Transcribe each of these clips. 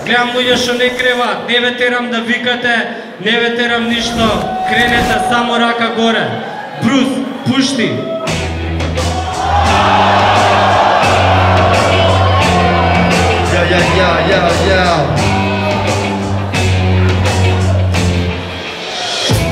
Гледам луѓе што не креват, не ве терам да викате, не ве терам ништо, кренете само рака горе. Брус, пушти!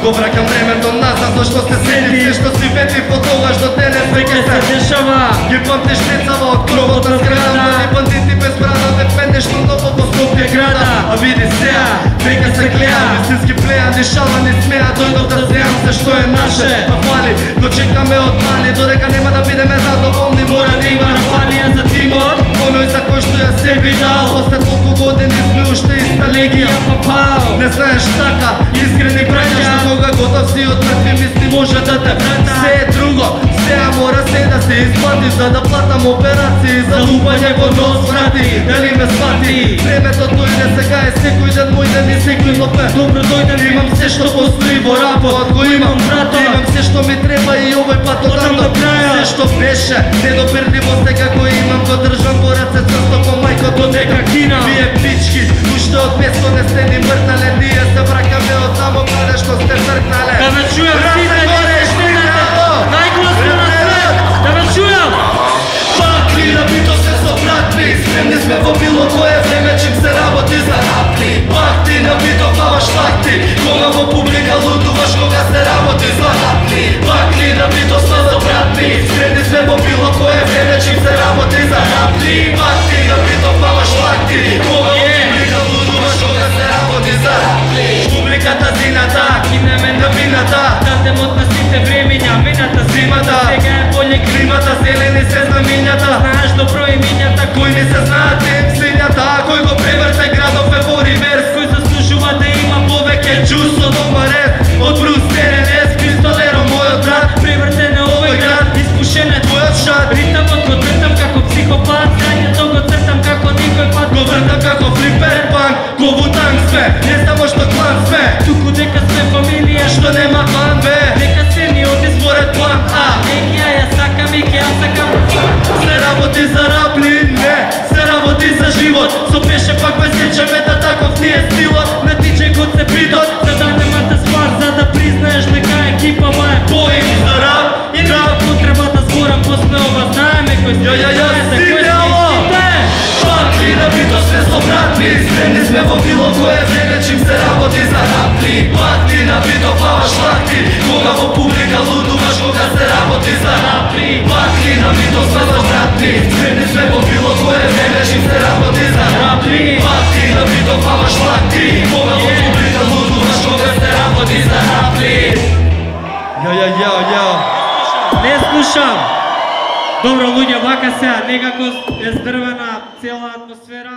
Го вракам времето назад, зашто се седи, се што си вети потогаш до денес веќе се дешава. Ги памтиш лицава од кровот на зграда, млади бандити без брада, те пендеш што ново по Скопје града. А види сеа, веќе се клеа, вистински плеа, ни шала, ни смеа, дојдов да земам се што е наше. А фали, го чекаме од мали, додека нема да бидеме задоволни, мора да има рафалија за тимот, оној за кој што ја себе дал. После толку години сме уште иста легија, папао. Не знаеш така, искрени браќа, кога готов си од мртви мисли може да те врата. Се е друго, сеа мора се да се изплати, за да платам операции, за лупање во нос врати. Дали ме свати? Времето дојде, сега е секој ден мој ден и секој лопе. Добро дојден, имам се што постои во работ, го имам брато, имам се што ми треба и овој пат одам до краја. Се што беше, недоперливо сега го имам, го држам во раце црсто по мајкото дека кина. Вие пички, уште од место не сте ни мртнале, ние се вракаме од тамо каде што сте мртнале. Да ме чујам сите, не штенете, најгласно на свет, да ме чујам. Пакли на бито се со братви, спремни сме во било кое време чим се работи за рапли. Пакти на бито плаваш лакти, кога во публика лудуваш кога се работи за рапли. Пакли на бито сме со братви, спремни сме во било кое време чим се работи за рапли. Пакти на бито плаваш лакти, кога во публика лудуваш кога се работи за рапли. Публиката зината, кинеме на вината, Дадемот на сите времења, мината зимата, сега е болje климата, зелени се знамињата. Знаеш добро имињата, кој не се знаат емслињата, кој го преврте градов е во реверс, кој заслужува да има повеќе джус од омарет, од Брус Теренес, пистолеро мојот брат, преврте на овој град, испушен е твојот шат. Ритамот го цртам како психопат, срањето го цртам како никој пат, го вртам како флипер панк, ко Вутанг сме, не само што клан сме, туку дека сме фамилија што нема план Б, дека се ни оди според план А. Егија ја сакам и ќе ја сакам. Се работи за рапли, не, се работи за живот. Со пеше пак без сечемета, таков ни е стилот. На диџејкот се придот, за дадемата ствар, за да признаеш дека екипава е боим за рап и нема потребата зборам после ова, знаеме кој сте, знаете кој сте. Пакли на бито сме со братви, спремни сме во било кое време чим се работи за рапли. Пакли на бито плаваш лакти, кога во публика лудуваш кога се работи за рапли. Пакли на бито сме со братви, спремни сме во било кое време чим се работи за рапли. Пакли на бито плаваш лакти, кога во публика лудуваш кога се работи за рапли. Не слушам. Добро луѓе, вака сега, некако е здрвена цела атмосфера.